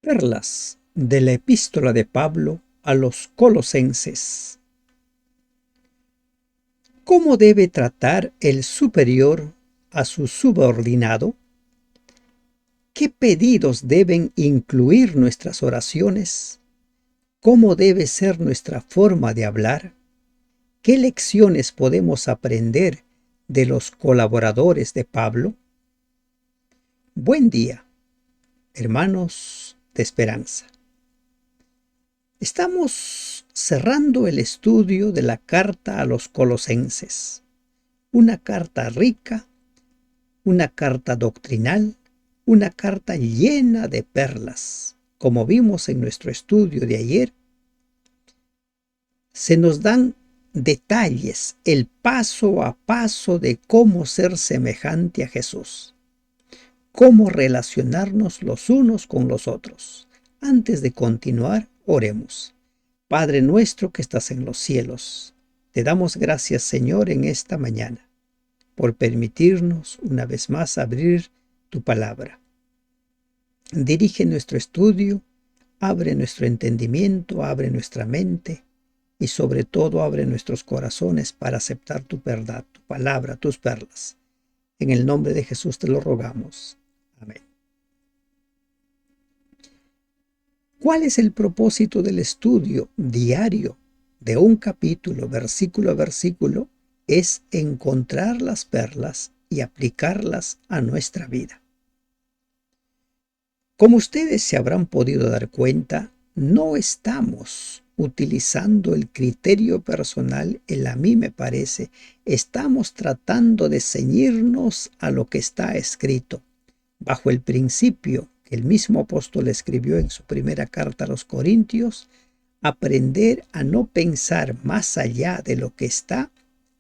Perlas de la epístola de Pablo a los Colosenses. ¿Cómo debe tratar el superior a su subordinado? ¿Qué pedidos deben incluir nuestras oraciones? ¿Cómo debe ser nuestra forma de hablar? ¿Qué lecciones podemos aprender de los colaboradores de Pablo? Buen día, hermanos de esperanza. Estamos cerrando el estudio de la carta a los Colosenses, una carta rica, una carta doctrinal, una carta llena de perlas. Como vimos en nuestro estudio de ayer, se nos dan detalles, el paso a paso de cómo ser semejante a Jesús, cómo relacionarnos los unos con los otros. Antes de continuar, oremos. Padre nuestro que estás en los cielos, te damos gracias, Señor, en esta mañana, por permitirnos una vez más abrir tu palabra. Dirige nuestro estudio, abre nuestro entendimiento, abre nuestra mente y sobre todo abre nuestros corazones para aceptar tu verdad, tu palabra, tus perlas. En el nombre de Jesús te lo rogamos. Amén. ¿Cuál es el propósito del estudio diario de un capítulo, versículo a versículo? Es encontrar las perlas y aplicarlas a nuestra vida. Como ustedes se habrán podido dar cuenta, no estamos utilizando el criterio personal, el a mí me parece. Estamos tratando de ceñirnos a lo que está escrito, bajo el principio que el mismo apóstol escribió en su primera carta a los Corintios: aprender a no pensar más allá de lo que está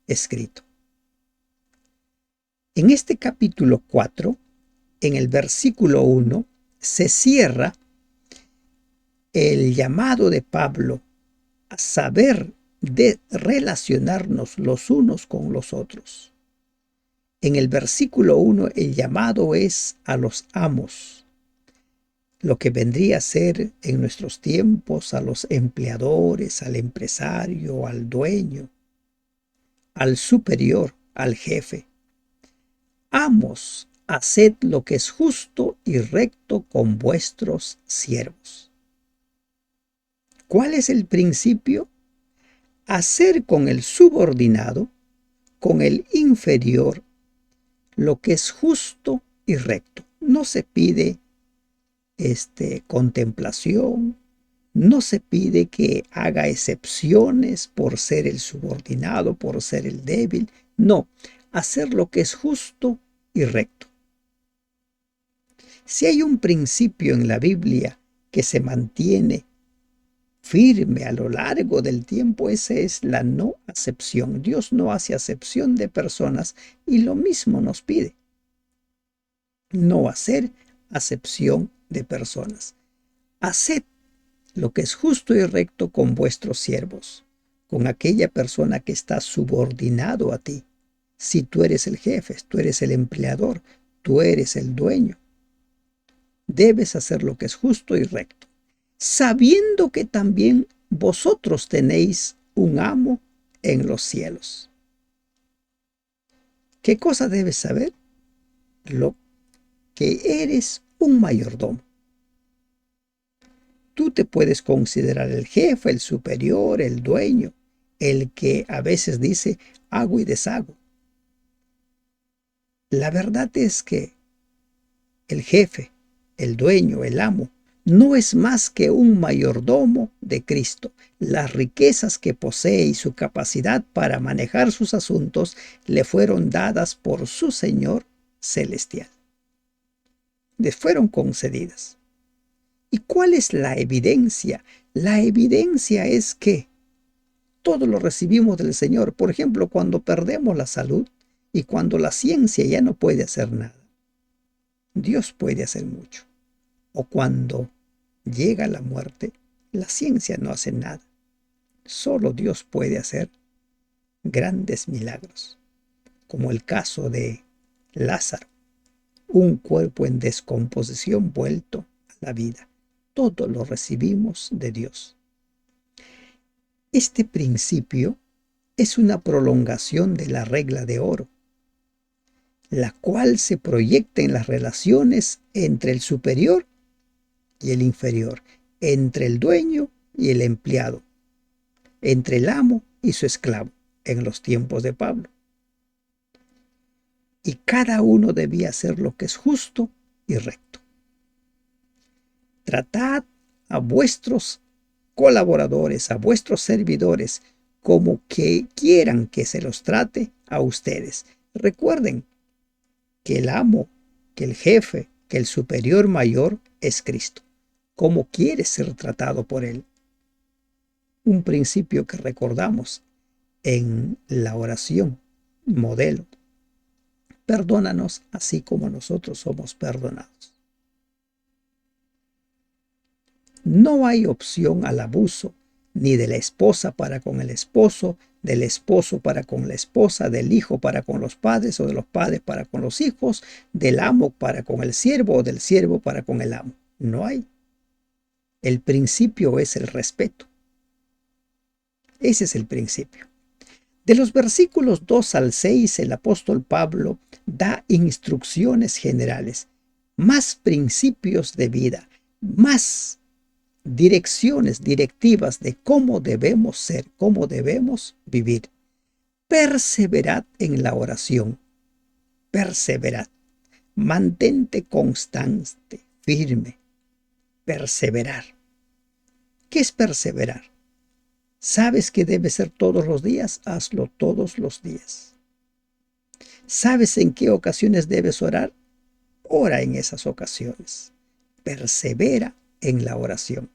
escrito. En este capítulo 4, en el versículo 1, se cierra el llamado de Pablo a saber de relacionarnos los unos con los otros. En el versículo 1, el llamado es a los amos, lo que vendría a ser en nuestros tiempos a los empleadores, al empresario, al dueño, al superior, al jefe. Amos, haced lo que es justo y recto con vuestros siervos. ¿Cuál es el principio? Hacer con el subordinado, con el inferior, lo que es justo y recto. No se pide contemplación, no se pide que haga excepciones por ser el subordinado, por ser el débil. No, hacer lo que es justo y recto. Si hay un principio en la Biblia que se mantiene firme a lo largo del tiempo, esa es la no acepción. Dios no hace acepción de personas y lo mismo nos pide. No hacer acepción de personas. Haced lo que es justo y recto con vuestros siervos, con aquella persona que está subordinado a ti. Si tú eres el jefe, tú eres el empleador, tú eres el dueño, debes hacer lo que es justo y recto, sabiendo que también vosotros tenéis un amo en los cielos. ¿Qué cosa debes saber? Lo que eres un mayordomo. Tú te puedes considerar el jefe, el superior, el dueño, el que a veces dice hago y deshago. La verdad es que el jefe, el dueño, el amo, no es más que un mayordomo de Cristo. Las riquezas que posee y su capacidad para manejar sus asuntos le fueron dadas por su Señor celestial. Le fueron concedidas. ¿Y cuál es la evidencia? La evidencia es que todo lo recibimos del Señor. Por ejemplo, cuando perdemos la salud y cuando la ciencia ya no puede hacer nada, Dios puede hacer mucho. O cuando llega la muerte, la ciencia no hace nada. Solo Dios puede hacer grandes milagros, como el caso de Lázaro, un cuerpo en descomposición vuelto a la vida. todo lo recibimos de Dios. Este principio es una prolongación de la regla de oro, la cual se proyecta en las relaciones entre el superior y el inferior, entre el dueño y el empleado, entre el amo y su esclavo, en los tiempos de Pablo. Y cada uno debía hacer lo que es justo y recto. Tratad a vuestros colaboradores, a vuestros servidores, como que quieran que se los trate a ustedes. Recuerden que el amo, que el jefe, que el superior mayor es Cristo. ¿Cómo quieres ser tratado por Él? Un principio que recordamos en la oración modelo. Perdónanos así como nosotros somos perdonados. No hay opción al abuso, ni de la esposa para con el esposo, del esposo para con la esposa, del hijo para con los padres o de los padres para con los hijos, del amo para con el siervo o del siervo para con el amo. No hay. El principio es el respeto. Ese es el principio. De los versículos 2 al 6, el apóstol Pablo da instrucciones generales, más principios de vida, más direcciones, directivas de cómo debemos ser, cómo debemos vivir. Perseverad en la oración. Perseverad. Mantente constante, firme. Perseverar. ¿Qué es perseverar? ¿Sabes que debe ser todos los días? Hazlo todos los días. ¿Sabes en qué ocasiones debes orar? Ora en esas ocasiones. Persevera en la oración.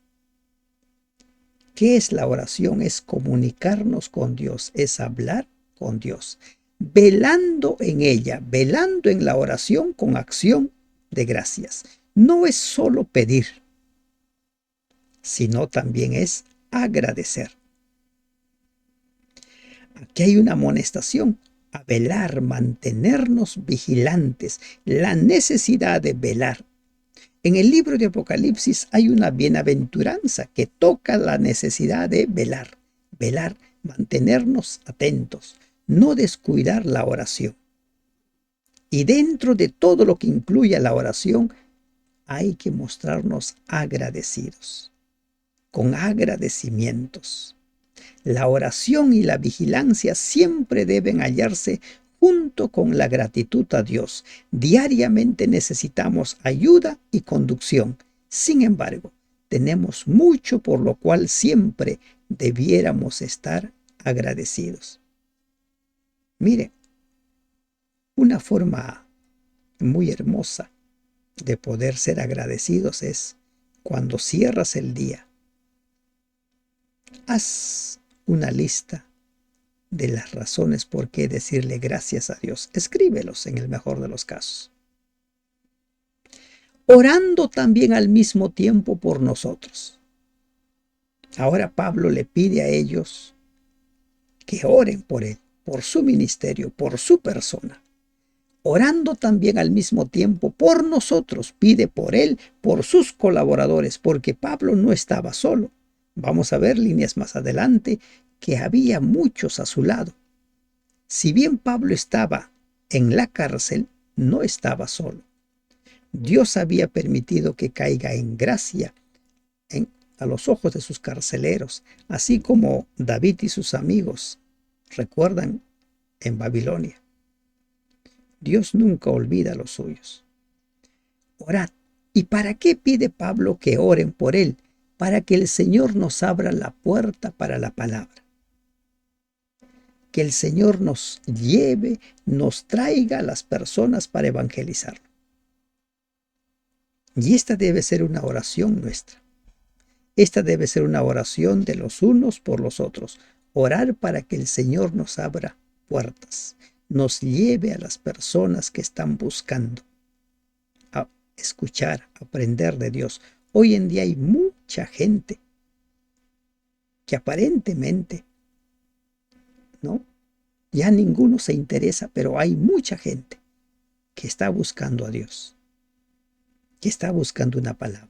¿Qué es la oración? Es comunicarnos con Dios, es hablar con Dios, velando en ella, velando en la oración con acción de gracias. No es solo pedir, sino también es agradecer. Aquí hay una amonestación a velar, mantenernos vigilantes, la necesidad de velar. En el libro de Apocalipsis hay una bienaventuranza que toca la necesidad de velar, velar, mantenernos atentos, no descuidar la oración. Y dentro de todo lo que incluye la oración, hay que mostrarnos agradecidos, con agradecimientos. La oración y la vigilancia siempre deben hallarse junto con la gratitud a Dios. Diariamente necesitamos ayuda y conducción. Sin embargo, tenemos mucho por lo cual siempre debiéramos estar agradecidos. Mire, una forma muy hermosa de poder ser agradecidos es cuando cierras el día. Haz una lista de las razones por qué decirle gracias a Dios. Escríbelos en el mejor de los casos. Orando también al mismo tiempo por nosotros. Ahora Pablo le pide a ellos que oren por él, por su ministerio, por su persona. Orando también al mismo tiempo por nosotros, pide por él, por sus colaboradores, porque Pablo no estaba solo. Vamos a ver líneas más adelante que había muchos a su lado. Si bien Pablo estaba en la cárcel, no estaba solo. Dios había permitido que caiga en gracia a los ojos de sus carceleros, así como David y sus amigos recuerdan en Babilonia. Dios nunca olvida a los suyos. Orad. ¿Y para qué pide Pablo que oren por él? Para que el Señor nos abra la puerta para la palabra. Que el Señor nos lleve, nos traiga a las personas para evangelizar. Y esta debe ser una oración nuestra. Esta debe ser una oración de los unos por los otros. Orar para que el Señor nos abra puertas, nos lleve a las personas que están buscando a escuchar, aprender de Dios. Hoy en día hay mucha gente que aparentemente, ¿no? Ya ninguno se interesa, pero hay mucha gente que está buscando a Dios, que está buscando una palabra.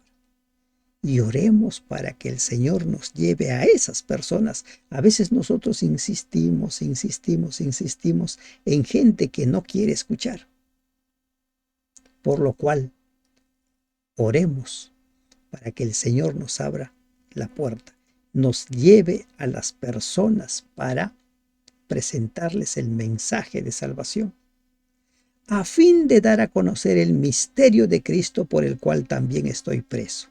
y oremos para que el Señor nos lleve a esas personas. A veces nosotros insistimos en gente que no quiere escuchar. Por lo cual, oremos para que el Señor nos abra la puerta, nos lleve a las personas para presentarles el mensaje de salvación, a fin de dar a conocer el misterio de Cristo por el cual también estoy preso.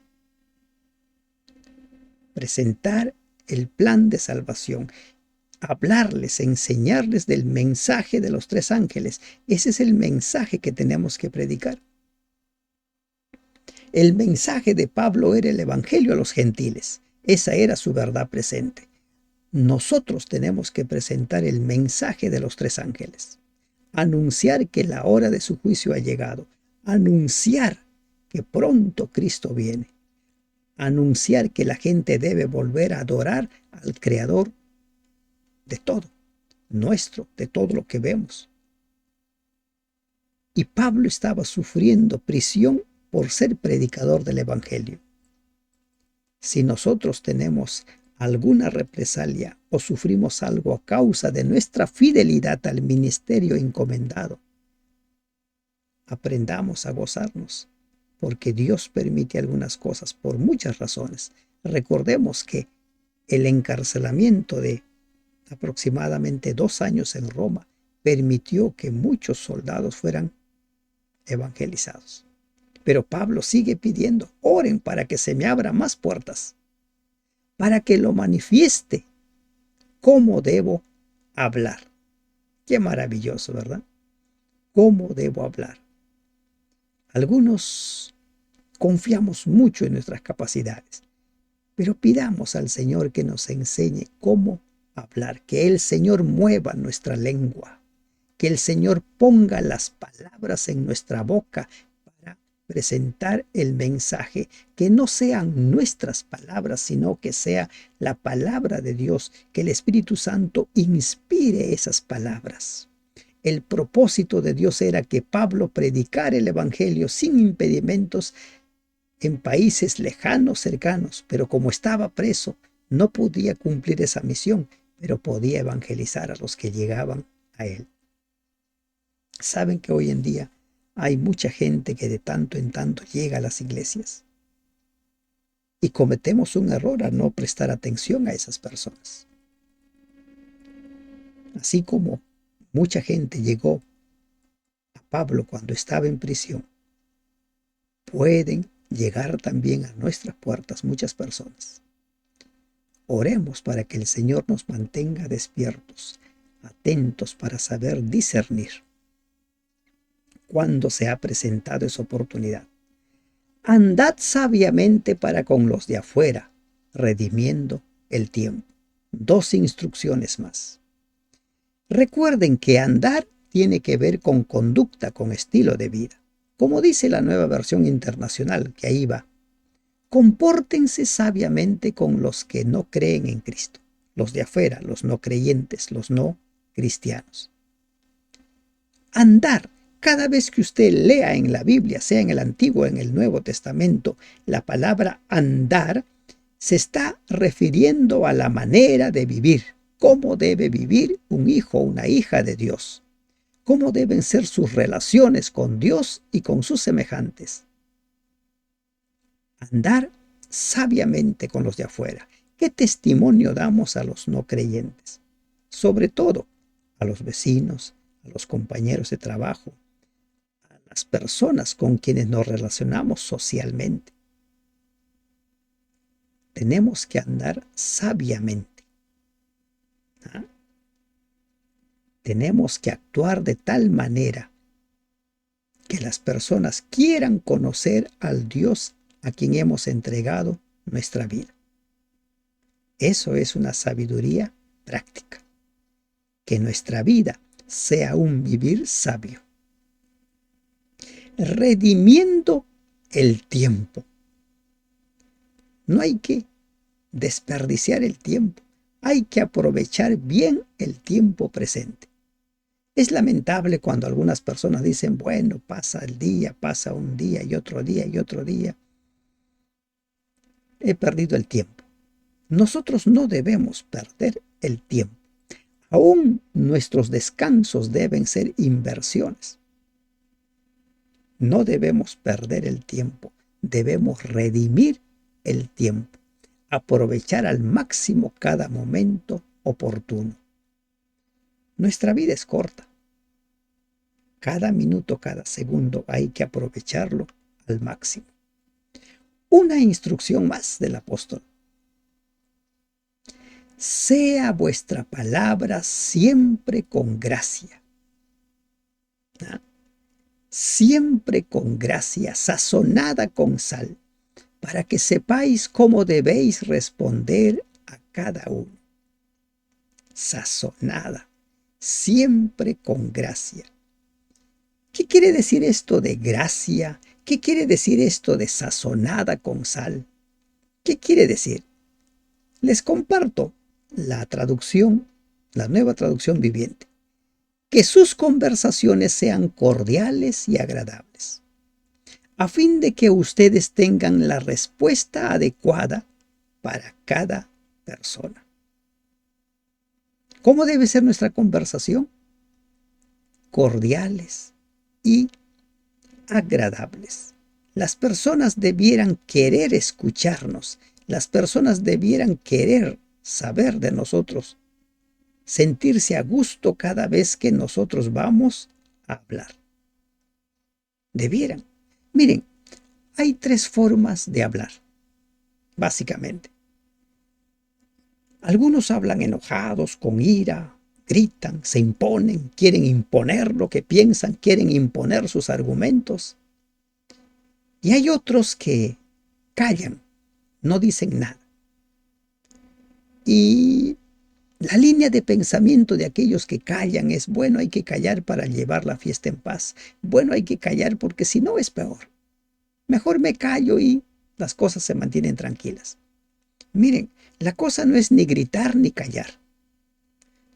Presentar el plan de salvación, hablarles, enseñarles del mensaje de los tres ángeles. Ese es el mensaje que tenemos que predicar. El mensaje de Pablo era el evangelio a los gentiles. Esa era su verdad presente. Nosotros tenemos que presentar el mensaje de los tres ángeles. Anunciar que la hora de su juicio ha llegado. Anunciar que pronto Cristo viene. Anunciar que la gente debe volver a adorar al Creador de todo, nuestro, de todo lo que vemos. Y Pablo estaba sufriendo prisión por ser predicador del Evangelio. Si nosotros tenemos alguna represalia o sufrimos algo a causa de nuestra fidelidad al ministerio encomendado, aprendamos a gozarnos, porque Dios permite algunas cosas por muchas razones. Recordemos que el encarcelamiento de aproximadamente 2 años en Roma permitió que muchos soldados fueran evangelizados. Pero Pablo sigue pidiendo, oren para que se me abran más puertas, para que lo manifieste cómo debo hablar. Qué maravilloso, ¿verdad? ¿Cómo debo hablar? Algunos confiamos mucho en nuestras capacidades, pero pidamos al Señor que nos enseñe cómo hablar, que el Señor mueva nuestra lengua, que el Señor ponga las palabras en nuestra boca para presentar el mensaje, que no sean nuestras palabras, sino que sea la palabra de Dios, que el Espíritu Santo inspire esas palabras. El propósito de Dios era que Pablo predicara el Evangelio sin impedimentos en países lejanos, cercanos, pero como estaba preso, no podía cumplir esa misión, pero podía evangelizar a los que llegaban a él. ¿Saben que hoy en día hay mucha gente que de tanto en tanto llega a las iglesias? Y cometemos un error al no prestar atención a esas personas. Así como mucha gente llegó a Pablo cuando estaba en prisión, pueden llegar también a nuestras puertas muchas personas. Oremos para que el Señor nos mantenga despiertos, atentos para saber discernir cuando se ha presentado esa oportunidad. Andad sabiamente para con los de afuera, redimiendo el tiempo. 2 instrucciones más. Recuerden que andar tiene que ver con conducta, con estilo de vida. Como dice la Nueva Versión Internacional, que ahí va. Compórtense sabiamente con los que no creen en Cristo, los de afuera, los no creyentes, los no cristianos. Andar. Cada vez que usted lea en la Biblia, sea en el Antiguo o en el Nuevo Testamento, la palabra andar se está refiriendo a la manera de vivir. ¿Cómo debe vivir un hijo o una hija de Dios? ¿Cómo deben ser sus relaciones con Dios y con sus semejantes? Andar sabiamente con los de afuera. ¿Qué testimonio damos a los no creyentes? Sobre todo a los vecinos, a los compañeros de trabajo, a las personas con quienes nos relacionamos socialmente. Tenemos que andar sabiamente. ¿Ah? Tenemos que actuar de tal manera que las personas quieran conocer al Dios a quien hemos entregado nuestra vida. Eso es una sabiduría práctica. Que nuestra vida sea un vivir sabio. Redimiendo el tiempo. No hay que desperdiciar el tiempo. Hay que aprovechar bien el tiempo presente. Es lamentable cuando algunas personas dicen, bueno, pasa el día, pasa un día y otro día y otro día. he perdido el tiempo. Nosotros no debemos perder el tiempo. Aún nuestros descansos deben ser inversiones. No debemos perder el tiempo. Debemos redimir el tiempo. Aprovechar al máximo cada momento oportuno. Nuestra vida es corta. Cada minuto, cada segundo hay que aprovecharlo al máximo. Una instrucción más del apóstol. Sea vuestra palabra siempre con gracia. ¿Ah? Siempre con gracia, sazonada con sal, para que sepáis cómo debéis responder a cada uno. Sazonada, siempre con gracia. ¿Qué quiere decir esto de gracia? ¿Qué quiere decir esto de sazonada con sal? ¿Qué quiere decir? Les comparto la traducción, la nueva traducción viviente. Que sus conversaciones sean cordiales y agradables, a fin de que ustedes tengan la respuesta adecuada para cada persona. ¿Cómo debe ser nuestra conversación? Cordiales y agradables. Las personas debieran querer escucharnos. Las personas debieran querer saber de nosotros, sentirse a gusto cada vez que nosotros vamos a hablar. Debieran. Miren, hay 3 formas de hablar, básicamente. Algunos hablan enojados, con ira, gritan, se imponen, quieren imponer lo que piensan, quieren imponer sus argumentos. Y hay otros que callan, no dicen nada. Y la línea de pensamiento de aquellos que callan es: bueno, hay que callar para llevar la fiesta en paz. Bueno, hay que callar porque si no es peor. Mejor me callo y las cosas se mantienen tranquilas. Miren, la cosa no es ni gritar ni callar.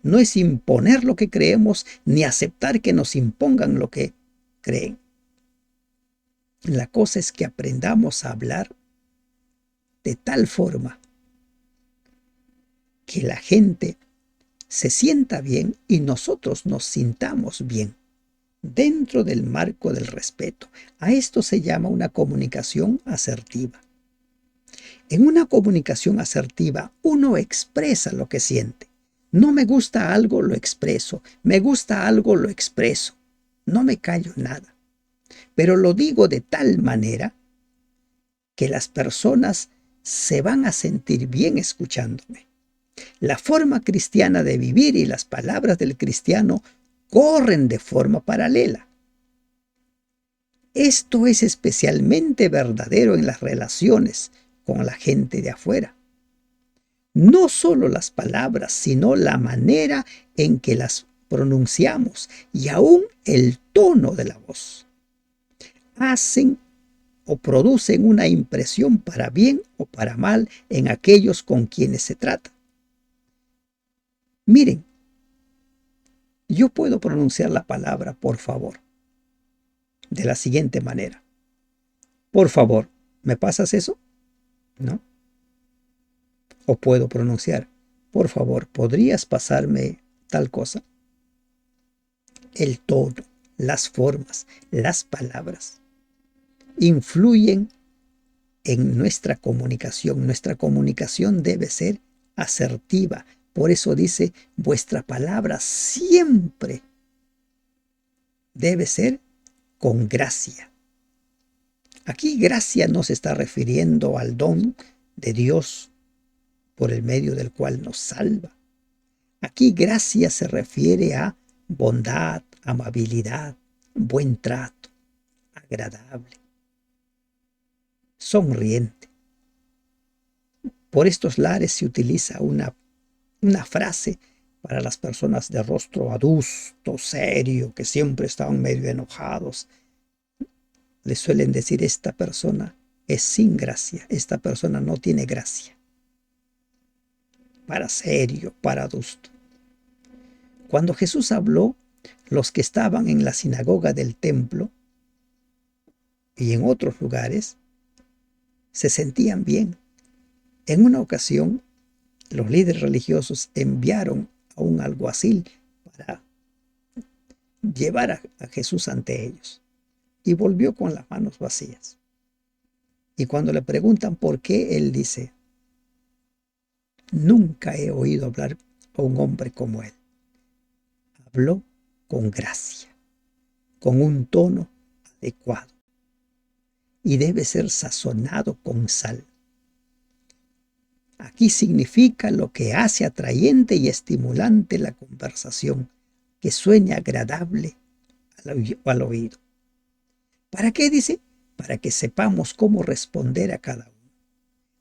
No es imponer lo que creemos ni aceptar que nos impongan lo que creen. La cosa es que aprendamos a hablar de tal forma que la gente se sienta bien y nosotros nos sintamos bien, dentro del marco del respeto. A esto se llama una comunicación asertiva. En una comunicación asertiva, uno expresa lo que siente. No me gusta algo, lo expreso. Me gusta algo, lo expreso. No me callo nada. Pero lo digo de tal manera que las personas se van a sentir bien escuchándome. La forma cristiana de vivir y las palabras del cristiano corren de forma paralela. Esto es especialmente verdadero en las relaciones con la gente de afuera. No solo las palabras, sino la manera en que las pronunciamos y aún el tono de la voz hacen o producen una impresión para bien o para mal en aquellos con quienes se trata. Miren, yo puedo pronunciar la palabra por favor de la siguiente manera. Por favor, ¿me pasas eso? ¿No? O puedo pronunciar, por favor, ¿podrías pasarme tal cosa? El tono, las formas, las palabras influyen en nuestra comunicación. Nuestra comunicación debe ser asertiva. Por eso dice, vuestra palabra siempre debe ser con gracia. Aquí gracia no se está refiriendo al don de Dios por el medio del cual nos salva. Aquí gracia se refiere a bondad, amabilidad, buen trato, agradable, sonriente. Por estos lares se utiliza una frase para las personas de rostro adusto, serio, que siempre estaban medio enojados. Les suelen decir, esta persona es sin gracia, esta persona no tiene gracia. Para serio, para adusto. Cuando Jesús habló, los que estaban en la sinagoga del templo y en otros lugares se sentían bien, En una ocasión, los líderes religiosos enviaron a un alguacil para llevar a Jesús ante ellos y volvió con las manos vacías. Y cuando le preguntan por qué, él dice: nunca he oído hablar a un hombre como él. Habló con gracia, con un tono adecuado, y debe ser sazonado con sal. Aquí significa lo que hace atrayente y estimulante la conversación, que suene agradable al oído. ¿Para qué dice? Para que sepamos cómo responder a cada uno.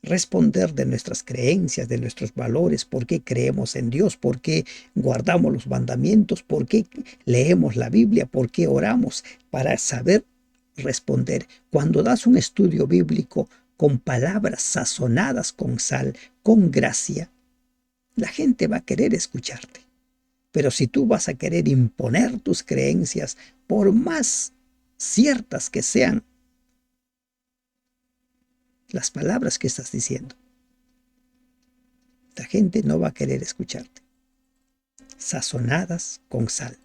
Responder de nuestras creencias, de nuestros valores, por qué creemos en Dios, por qué guardamos los mandamientos, por qué leemos la Biblia, por qué oramos, para saber responder. Cuando das un estudio bíblico con palabras sazonadas con sal, con gracia, la gente va a querer escucharte. Pero si tú vas a querer imponer tus creencias, por más ciertas que sean las palabras que estás diciendo, la gente no va a querer escucharte. Sazonadas con sal.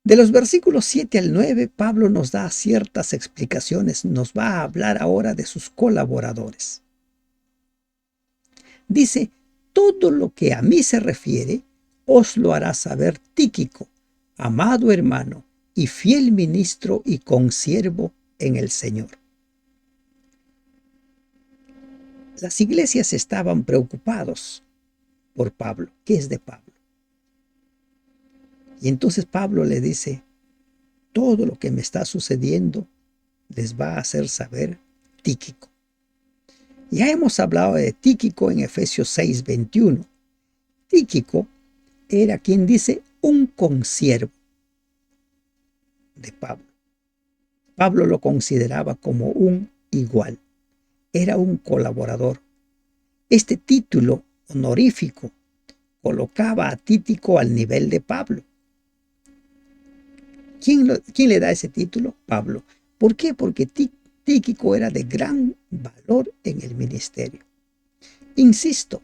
De los versículos 7 al 9, Pablo nos da ciertas explicaciones, nos va a hablar ahora de sus colaboradores. Dice: todo lo que a mí se refiere, os lo hará saber Tíquico, amado hermano y fiel ministro y consiervo en el Señor. Las iglesias estaban preocupados por Pablo. ¿Qué es de Pablo? Y entonces Pablo le dice: todo lo que me está sucediendo les va a hacer saber Tíquico. Ya hemos hablado de Tíquico en Efesios 6:21. Tíquico era, quien dice, un consiervo de Pablo. Pablo lo consideraba como un igual. Era un colaborador. Este título honorífico colocaba a Tíquico al nivel de Pablo. ¿Quién le da ese título? Pablo. ¿Por qué? Porque Tíquico era de gran valor en el ministerio. Insisto,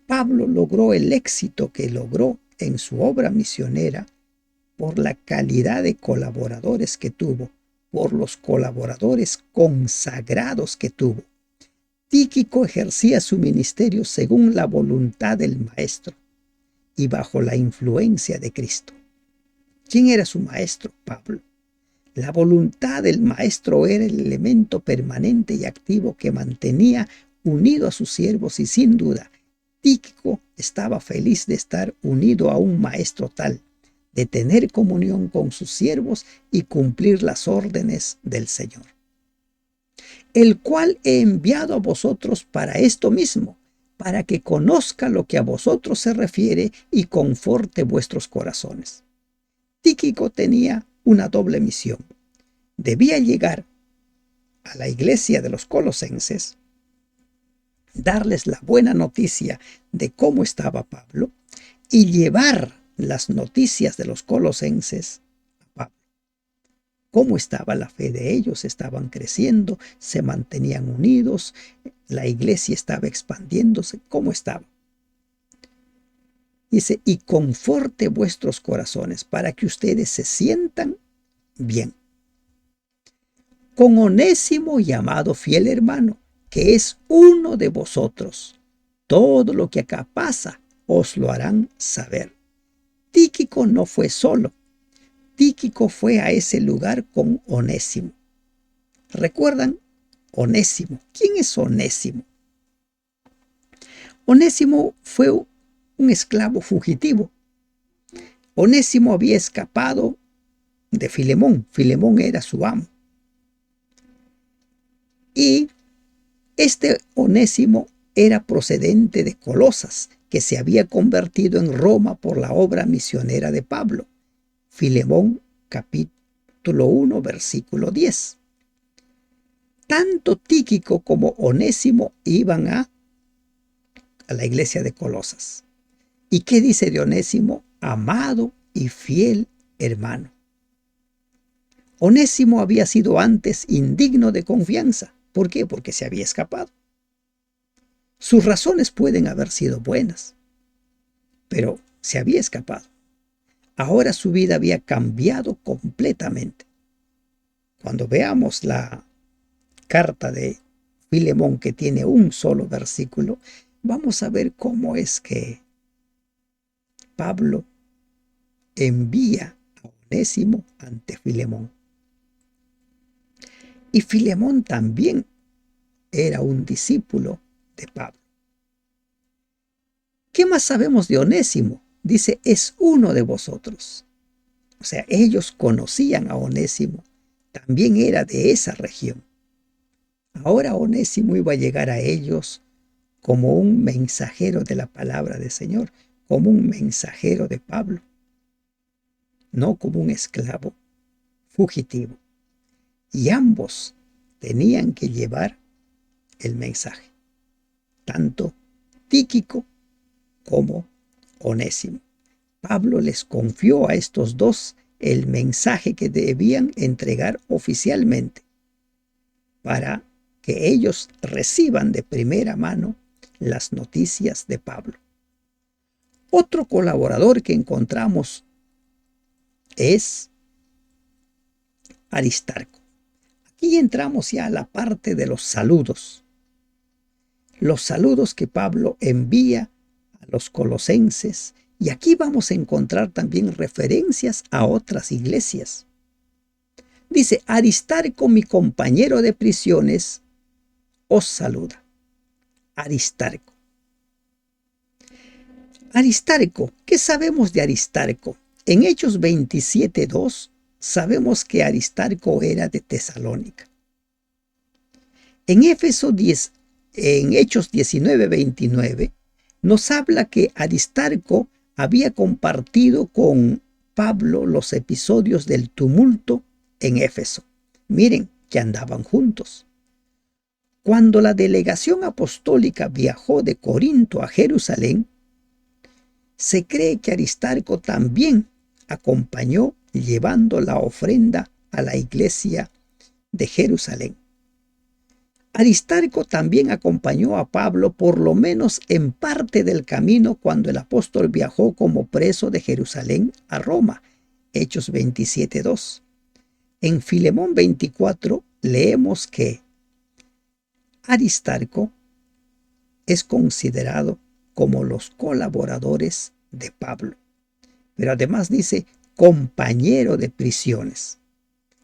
Pablo logró el éxito que logró en su obra misionera por la calidad de colaboradores que tuvo, por los colaboradores consagrados que tuvo. Tíquico ejercía su ministerio según la voluntad del Maestro y bajo la influencia de Cristo. ¿Quién era su maestro? Pablo. La voluntad del Maestro era el elemento permanente y activo que mantenía unido a sus siervos, y sin duda, Tíquico estaba feliz de estar unido a un maestro tal, de tener comunión con sus siervos y cumplir las órdenes del Señor, el cual he enviado a vosotros para esto mismo, para que conozca lo que a vosotros se refiere y conforte vuestros corazones. Tíquico tenía una doble misión. Debía llegar a la iglesia de los colosenses, darles la buena noticia de cómo estaba Pablo y llevar las noticias de los colosenses a Pablo. ¿Cómo estaba la fe de ellos? Estaban creciendo, se mantenían unidos, la iglesia estaba expandiéndose. ¿Cómo estaba? Dice: y conforte vuestros corazones, para que ustedes se sientan bien. Con Onésimo, llamado fiel hermano, que es uno de vosotros, todo lo que acá pasa os lo harán saber. Tíquico no fue solo. Tíquico fue a ese lugar con Onésimo. ¿Recuerdan? Onésimo. ¿Quién es Onésimo? Onésimo fue un esclavo fugitivo. Onésimo había escapado de Filemón. Filemón era su amo. Y este Onésimo era procedente de Colosas, que se había convertido en Roma por la obra misionera de Pablo. Filemón, capítulo 1, versículo 10. Tanto Tíquico como Onésimo iban a la iglesia de Colosas. ¿Y qué dice de Onésimo? Amado y fiel hermano. Onésimo había sido antes indigno de confianza. ¿Por qué? Porque se había escapado. Sus razones pueden haber sido buenas, pero se había escapado. Ahora su vida había cambiado completamente. Cuando veamos la carta de Filemón, que tiene un solo versículo, vamos a ver cómo es que Pablo envía a Onésimo ante Filemón. Y Filemón también era un discípulo de Pablo. ¿Qué más sabemos de Onésimo? Dice, es uno de vosotros. O sea, ellos conocían a Onésimo. También era de esa región. Ahora Onésimo iba a llegar a ellos como un mensajero de la palabra del Señor, como un mensajero de Pablo, no como un esclavo fugitivo. Y ambos tenían que llevar el mensaje, tanto Tíquico como Onésimo. Pablo les confió a estos dos el mensaje que debían entregar oficialmente para que ellos reciban de primera mano las noticias de Pablo. Otro colaborador que encontramos es Aristarco. Aquí entramos ya a la parte de los saludos. Los saludos que Pablo envía a los colosenses. Y aquí vamos a encontrar también referencias a otras iglesias. Dice, Aristarco, mi compañero de prisiones, os saluda. Aristarco. Aristarco, ¿qué sabemos de Aristarco? En Hechos 27:2 sabemos que Aristarco era de Tesalónica. En Hechos 19:29 nos habla que Aristarco había compartido con Pablo los episodios del tumulto en Éfeso. Miren que andaban juntos. Cuando la delegación apostólica viajó de Corinto a Jerusalén, se cree que Aristarco también acompañó llevando la ofrenda a la iglesia de Jerusalén. Aristarco también acompañó a Pablo por lo menos en parte del camino cuando el apóstol viajó como preso de Jerusalén a Roma. Hechos 27:2. En Filemón 24 leemos que Aristarco es considerado como los colaboradores de Pablo, pero además dice compañero de prisiones.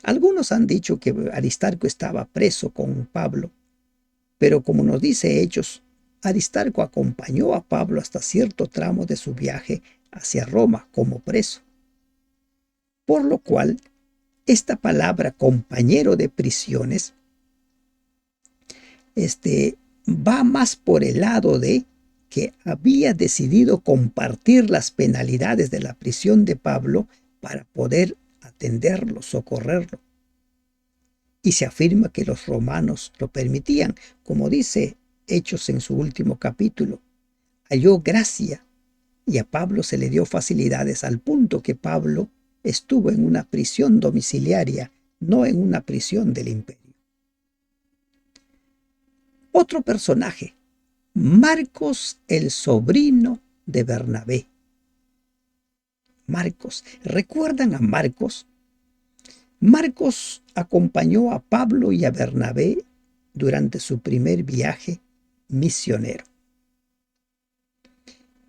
Algunos han dicho que Aristarco estaba preso con Pablo, pero como nos dice Hechos, Aristarco acompañó a Pablo hasta cierto tramo de su viaje hacia Roma como preso. Por lo cual, esta palabra compañero de prisiones va más por el lado de que había decidido compartir las penalidades de la prisión de Pablo para poder atenderlo, socorrerlo. Y se afirma que los romanos lo permitían, como dice Hechos en su último capítulo. Halló gracia y a Pablo se le dio facilidades al punto que Pablo estuvo en una prisión domiciliaria, no en una prisión del imperio. Otro personaje, Marcos, el sobrino de Bernabé. Marcos, ¿recuerdan a Marcos? Marcos acompañó a Pablo y a Bernabé durante su primer viaje misionero.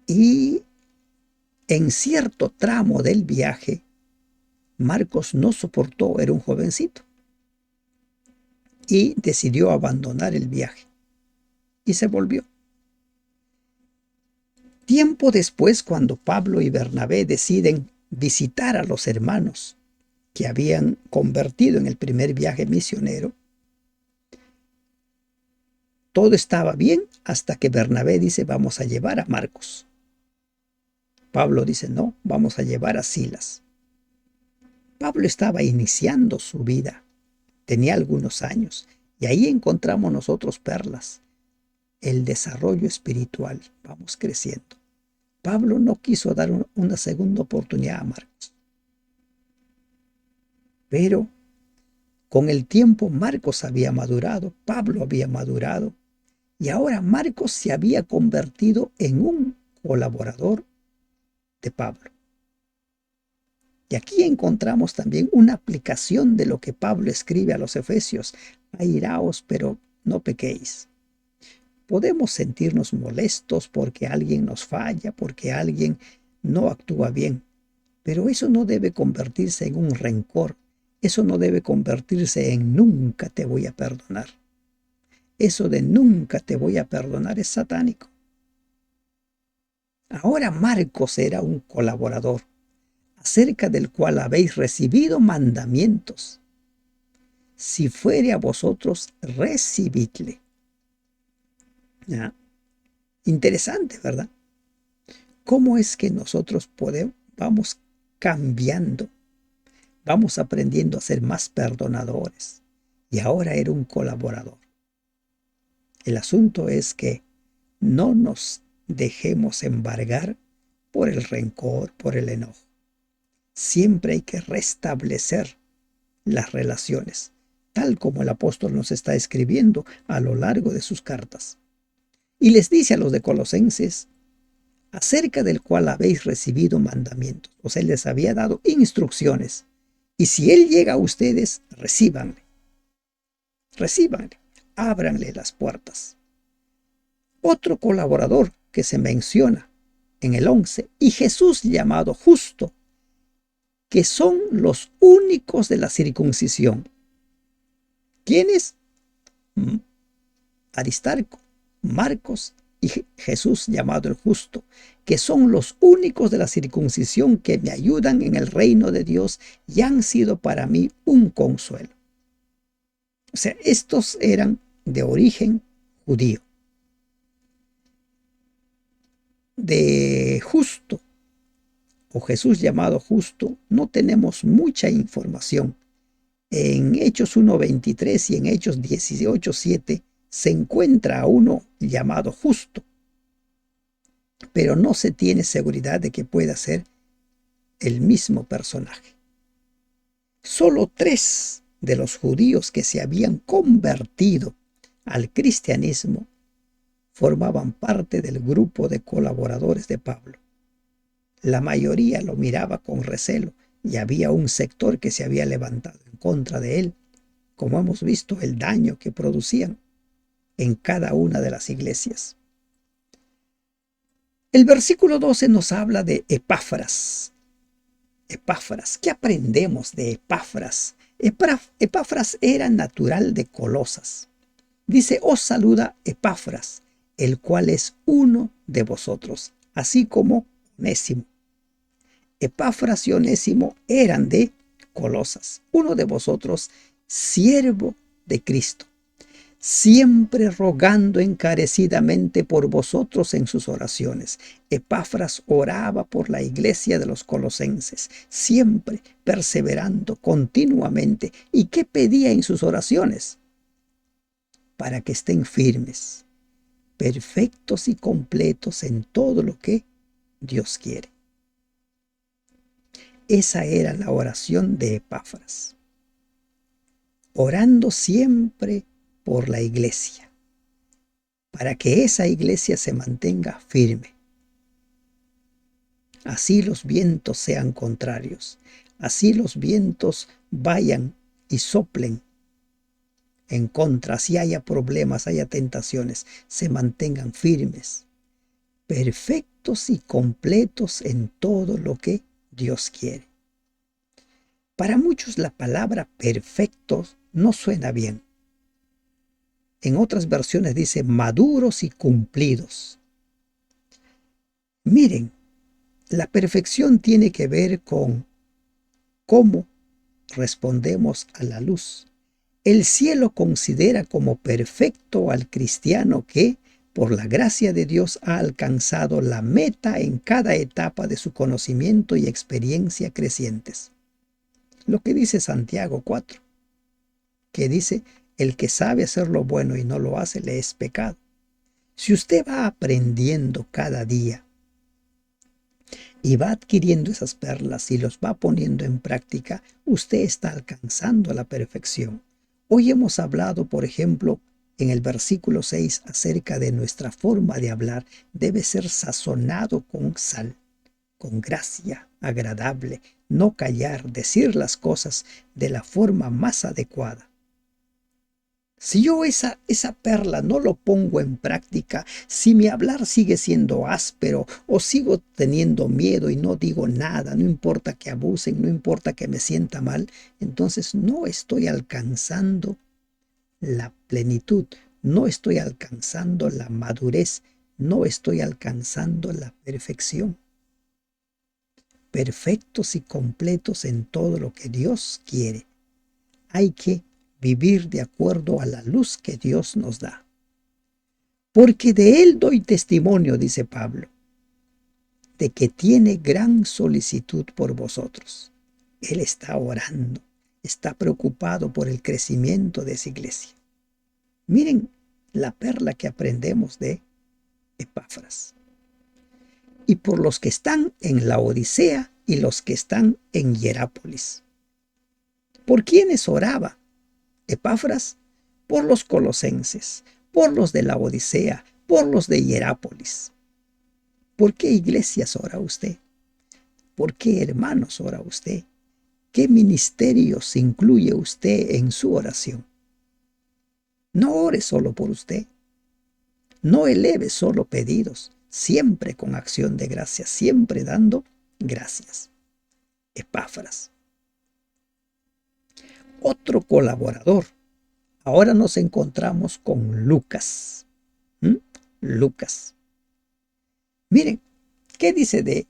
Y en cierto tramo del viaje, Marcos no soportó, era un jovencito, y decidió abandonar el viaje y se volvió. Tiempo después, cuando Pablo y Bernabé deciden visitar a los hermanos que habían convertido en el primer viaje misionero, todo estaba bien hasta que Bernabé dice, vamos a llevar a Marcos. Pablo dice, no, vamos a llevar a Silas. Pablo estaba iniciando su vida, tenía algunos años, y ahí encontramos nosotros perlas, el desarrollo espiritual, vamos creciendo. Pablo no quiso dar una segunda oportunidad a Marcos. Pero con el tiempo Marcos había madurado, Pablo había madurado, Y ahora Marcos se había convertido en un colaborador de Pablo. Y aquí encontramos también una aplicación de lo que Pablo escribe a los Efesios. Airaos, pero no pequéis. Podemos sentirnos molestos porque alguien nos falla, porque alguien no actúa bien, pero eso no debe convertirse en un rencor. Eso no debe convertirse en nunca te voy a perdonar. Eso de nunca te voy a perdonar es satánico. Ahora Marcos era un colaborador, acerca del cual habéis recibido mandamientos. Si fuere a vosotros, recibidle. ¿Ya? Interesante, ¿verdad? ¿Cómo es que nosotros vamos cambiando, vamos aprendiendo a ser más perdonadores? Y ahora era un colaborador. El asunto es que no nos dejemos embargar por el rencor, por el enojo. Siempre hay que restablecer las relaciones, tal como el apóstol nos está escribiendo a lo largo de sus cartas. Y les dice a los de Colosenses, acerca del cual habéis recibido mandamientos. O sea, les había dado instrucciones. Y si Él llega a ustedes, recíbanle. Recíbanle. Ábranle las puertas. Otro colaborador que se menciona en el 11, y Jesús llamado justo, que son los únicos de la circuncisión. ¿Quiénes? Aristarco, Marcos y Jesús llamado el justo, que son los únicos de la circuncisión que me ayudan en el reino de Dios y han sido para mí un consuelo. O sea, estos eran de origen judío. De justo, o Jesús llamado justo, no tenemos mucha información. En Hechos 1:23 y en Hechos 18:7 se encuentra a uno llamado justo, pero no se tiene seguridad de que pueda ser el mismo personaje. Solo 3 de los judíos que se habían convertido al cristianismo formaban parte del grupo de colaboradores de Pablo. La mayoría lo miraba con recelo y había un sector que se había levantado en contra de él, como hemos visto el daño que producían en cada una de las iglesias. El versículo 12 nos habla de Epáfras. Epáfras, ¿qué aprendemos de Epáfras? Epáfras era natural de Colosas. Dice, os saluda Epáfras, el cual es uno de vosotros, así como Onésimo. Epáfras y Onésimo eran de Colosas, uno de vosotros, siervo de Cristo, siempre rogando encarecidamente por vosotros en sus oraciones. Epáfras oraba por la iglesia de los colosenses, siempre perseverando continuamente. ¿Y qué pedía en sus oraciones? Para que estén firmes, perfectos y completos en todo lo que Dios quiere. Esa era la oración de Epáfras, orando siempre por la iglesia, para que esa iglesia se mantenga firme. Así los vientos sean contrarios, así los vientos vayan y soplen en contra, si haya problemas, haya tentaciones, se mantengan firmes, perfectos y completos en todo lo que Dios quiere. Para muchos la palabra perfectos no suena bien. En otras versiones dice maduros y cumplidos. Miren, la perfección tiene que ver con cómo respondemos a la luz. El cielo considera como perfecto al cristiano que, por la gracia de Dios, ha alcanzado la meta en cada etapa de su conocimiento y experiencia crecientes. Lo que dice Santiago 4, que dice, el que sabe hacer lo bueno y no lo hace, le es pecado. Si usted va aprendiendo cada día y va adquiriendo esas perlas y los va poniendo en práctica, usted está alcanzando la perfección. Hoy hemos hablado, por ejemplo, en el versículo 6 acerca de nuestra forma de hablar debe ser sazonado con sal, con gracia agradable, no callar, decir las cosas de la forma más adecuada. Si yo esa perla no lo pongo en práctica, si mi hablar sigue siendo áspero o sigo teniendo miedo y no digo nada, no importa que abusen, no importa que me sienta mal, entonces no estoy alcanzando la plenitud, no estoy alcanzando la madurez, no estoy alcanzando la perfección. Perfectos y completos en todo lo que Dios quiere. Hay que vivir de acuerdo a la luz que Dios nos da. Porque de Él doy testimonio, dice Pablo, de que tiene gran solicitud por vosotros. Él está orando, está preocupado por el crecimiento de esa iglesia. Miren la perla que aprendemos de Epafras. Y por los que están en la Odisea y los que están en Hierápolis. ¿Por quiénes oraba Epafras? Por los colosenses, por los de la Odisea, por los de Hierápolis. ¿Por qué iglesias ora usted? ¿Por qué hermanos ora usted? ¿Qué ministerios incluye usted en su oración? No ore solo por usted. No eleve solo pedidos, siempre con acción de gracias, siempre dando gracias. Epafras. Otro colaborador. Ahora nos encontramos con Lucas. Lucas. Miren, ¿qué dice de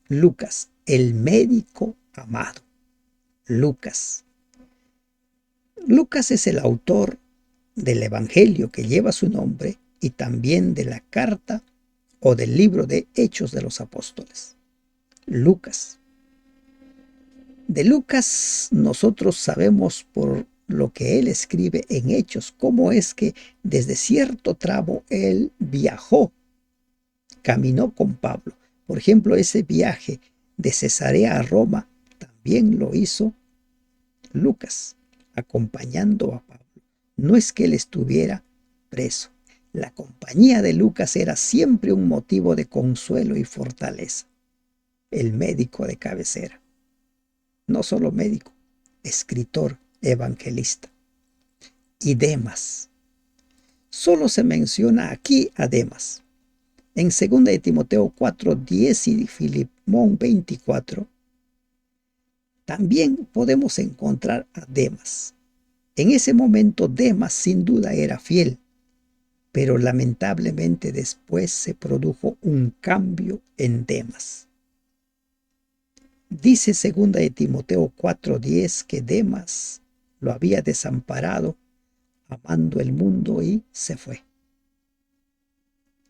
Lucas? El médico amado. Lucas. Lucas es el autor del Evangelio que lleva su nombre y también de la carta o del libro de Hechos de los Apóstoles. Lucas. De Lucas nosotros sabemos por lo que él escribe en Hechos, cómo es que desde cierto tramo él viajó, caminó con Pablo. Por ejemplo, ese viaje de Cesarea a Roma también lo hizo Lucas, acompañando a Pablo. No es que él estuviera preso. La compañía de Lucas era siempre un motivo de consuelo y fortaleza. El médico de cabecera. No solo médico, escritor, evangelista. Y Demas. Solo se menciona aquí a Demas. En 2 de Timoteo 4:10 y Filemón 24, también podemos encontrar a Demas. En ese momento Demas sin duda era fiel, pero lamentablemente después se produjo un cambio en Demas. Dice 2 de Timoteo 4:10 que Demas lo había desamparado amando el mundo y se fue.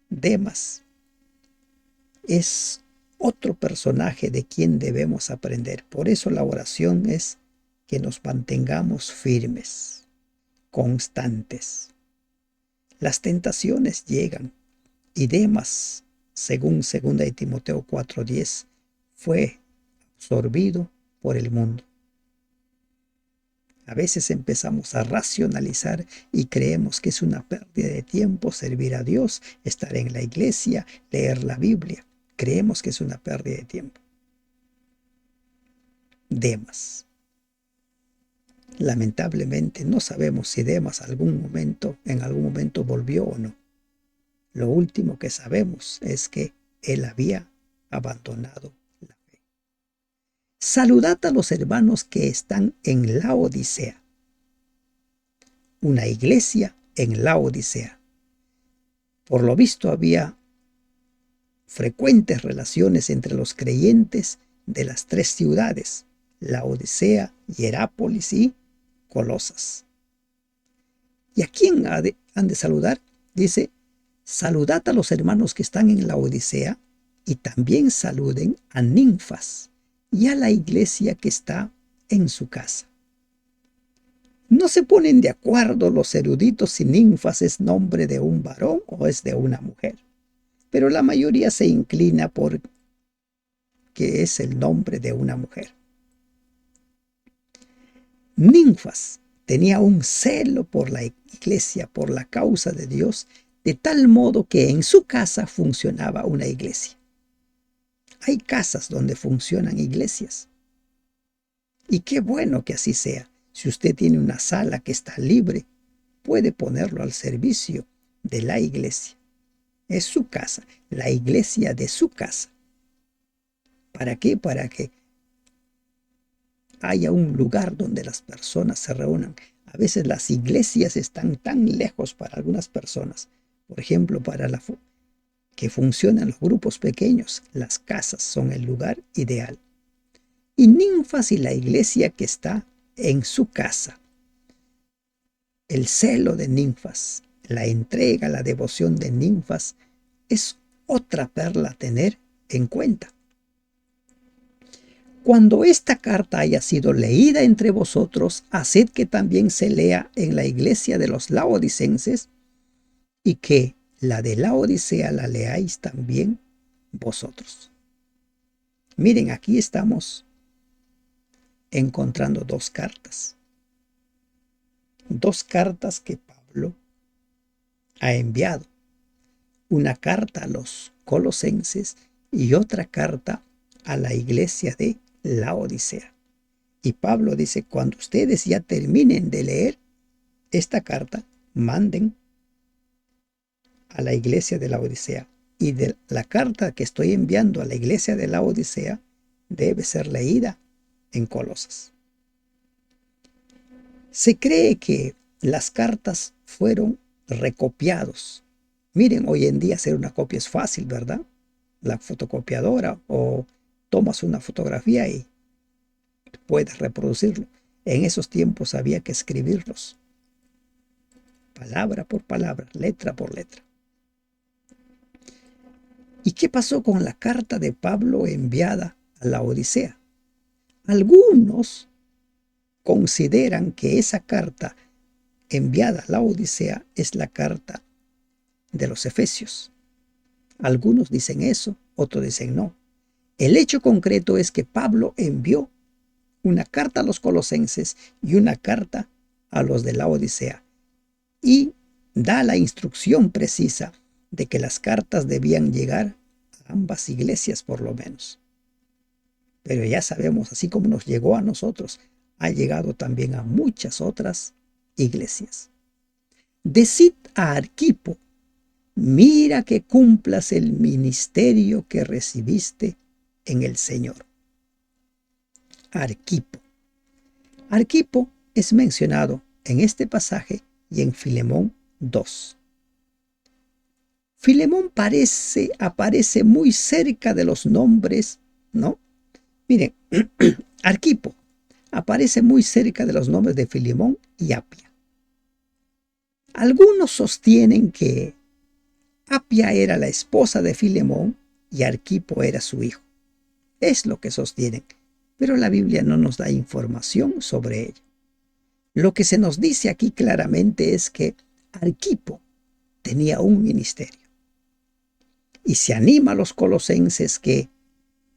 Demas es otro personaje de quien debemos aprender. Por eso la oración es que nos mantengamos firmes, constantes. Las tentaciones llegan y Demas, según 2 de Timoteo 4:10, fue absorbido por el mundo. A veces empezamos a racionalizar y creemos que es una pérdida de tiempo servir a Dios, estar en la iglesia, leer la Biblia. Creemos que es una pérdida de tiempo. Demas. Lamentablemente no sabemos si Demas en algún momento volvió o no. Lo último que sabemos es que él había abandonado la fe. Saludad a los hermanos que están en la Odisea. Una iglesia en la Odisea. Por lo visto había frecuentes relaciones entre los creyentes de las tres ciudades, la Odisea, Hierápolis y Colosas. ¿Y a quién han de saludar? Dice, saludad a los hermanos que están en la Odisea y también saluden a Ninfas y a la iglesia que está en su casa. No se ponen de acuerdo los eruditos si Ninfas es nombre de un varón o es de una mujer, pero la mayoría se inclina por que es el nombre de una mujer. Ninfas tenía un celo por la iglesia, por la causa de Dios, de tal modo que en su casa funcionaba una iglesia. Hay casas donde funcionan iglesias. Y qué bueno que así sea. Si usted tiene una sala que está libre, puede ponerlo al servicio de la iglesia. Es su casa, la iglesia de su casa. ¿Para qué? Para que haya un lugar donde las personas se reúnan. A veces las iglesias están tan lejos para algunas personas. Por ejemplo, para que funcionen los grupos pequeños, las casas son el lugar ideal. Y Ninfas y la iglesia que está en su casa. El celo de Ninfas, la entrega, la devoción de Ninfas es otra perla a tener en cuenta. Cuando esta carta haya sido leída entre vosotros, haced que también se lea en la iglesia de los laodicenses y que la de Laodicea la leáis también vosotros. Miren, aquí estamos encontrando dos cartas. Dos cartas que Pablo ha enviado. Una carta a los colosenses y otra carta a la iglesia de Laodicea. Y Pablo dice, cuando ustedes ya terminen de leer esta carta, manden a la iglesia de Laodicea. Y de la carta que estoy enviando a la iglesia de Laodicea debe ser leída en Colosas. Se cree que las cartas fueron recopiados. Miren, hoy en día hacer una copia es fácil, ¿verdad? La fotocopiadora o tomas una fotografía y puedes reproducirlo. En esos tiempos había que escribirlos, palabra por palabra, letra por letra. ¿Y qué pasó con la carta de Pablo enviada a la Odisea? Algunos consideran que esa carta enviada a la Odisea es la carta de los Efesios. Algunos dicen eso, otros dicen no. El hecho concreto es que Pablo envió una carta a los colosenses y una carta a los de la Odisea y da la instrucción precisa de que las cartas debían llegar a ambas iglesias por lo menos. Pero ya sabemos, así como nos llegó a nosotros, ha llegado también a muchas otras iglesias. Decid a Arquipo, mira que cumplas el ministerio que recibiste en el Señor. Arquipo. Arquipo es mencionado en este pasaje y en Filemón 2. Filemón aparece muy cerca de los nombres, ¿no? Miren, Arquipo aparece muy cerca de los nombres de Filemón y Apia. Algunos sostienen que Apia era la esposa de Filemón y Arquipo era su hijo. Es lo que sostienen, pero la Biblia no nos da información sobre ello. Lo que se nos dice aquí claramente es que Arquipo tenía un ministerio. Y se anima a los colosenses que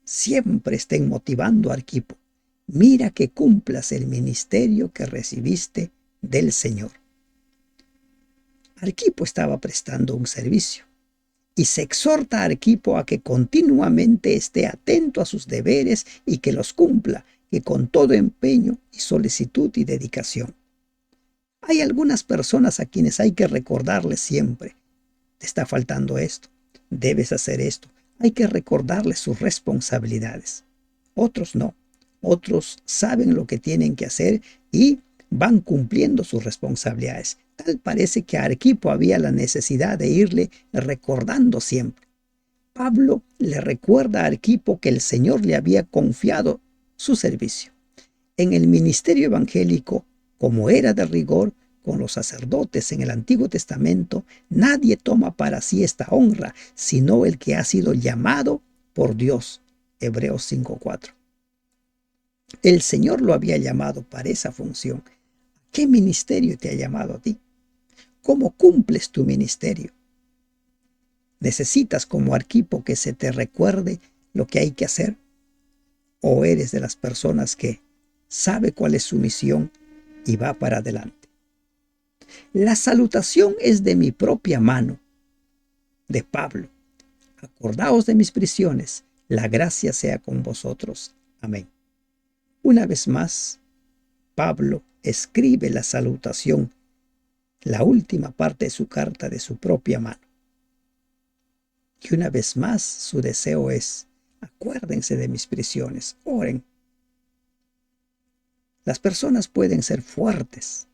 siempre estén motivando a Arquipo. Mira que cumplas el ministerio que recibiste del Señor. Arquipo estaba prestando un servicio y se exhorta a Arquipo a que continuamente esté atento a sus deberes y que los cumpla, que con todo empeño y solicitud y dedicación. Hay algunas personas a quienes hay que recordarles siempre, te está faltando esto, debes hacer esto, hay que recordarles sus responsabilidades. Otros no, otros saben lo que tienen que hacer y van cumpliendo sus responsabilidades. Tal parece que a Arquipo había la necesidad de irle recordando siempre. Pablo le recuerda a Arquipo que el Señor le había confiado su servicio. En el ministerio evangélico, como era de rigor con los sacerdotes en el Antiguo Testamento, nadie toma para sí esta honra, sino el que ha sido llamado por Dios. Hebreos 5:4. El Señor lo había llamado para esa función. ¿Qué ministerio te ha llamado a ti? ¿Cómo cumples tu ministerio? ¿Necesitas como Arquipo que se te recuerde lo que hay que hacer? ¿O eres de las personas que sabe cuál es su misión y va para adelante. La salutación es de mi propia mano, de Pablo. Acordaos de mis prisiones, la gracia sea con vosotros. Amén. Una vez más, Pablo escribe la salutación, la última parte de su carta, de su propia mano. Y una vez más, su deseo es: acuérdense de mis prisiones, oren. Las personas pueden ser fuertes,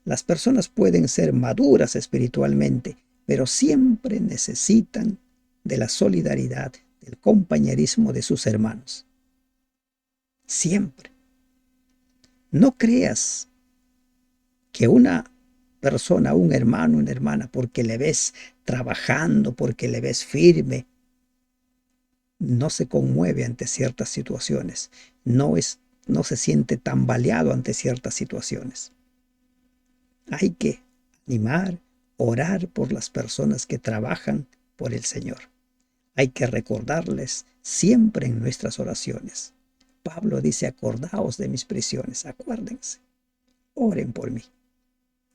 las personas pueden ser maduras espiritualmente, pero siempre necesitan de la solidaridad, del compañerismo de sus hermanos. Siempre. No creas que una persona, un hermano, una hermana, porque le ves trabajando, porque le ves firme, no se conmueve ante ciertas situaciones, no se siente tambaleado ante ciertas situaciones. Hay que animar, orar por las personas que trabajan por el Señor. Hay que recordarles siempre en nuestras oraciones. Pablo dice: acordaos de mis prisiones, acuérdense, oren por mí.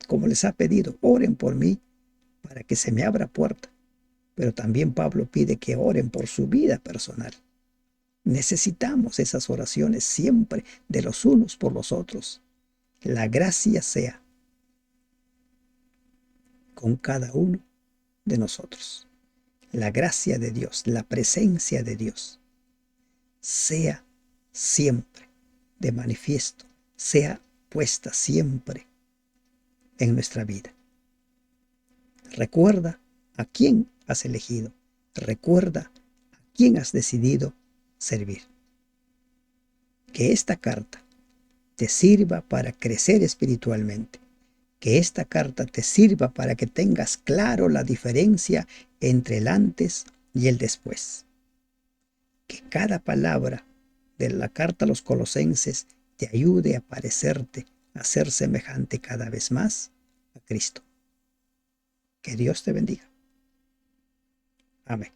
Como les ha pedido, oren por mí para que se me abra puerta. Pero también Pablo pide que oren por su vida personal. Necesitamos esas oraciones siempre de los unos por los otros. La gracia sea con cada uno de nosotros. La gracia de Dios, la presencia de Dios, sea siempre de manifiesto, sea puesta siempre en nuestra vida. Recuerda a quién has elegido. Recuerda a quién has decidido servir. Que esta carta te sirva para crecer espiritualmente. Que esta carta te sirva para que tengas claro la diferencia entre el antes y el después. Que cada palabra de la carta a los Colosenses te ayude a parecerte, a ser semejante cada vez más a Cristo. Que Dios te bendiga. Amén.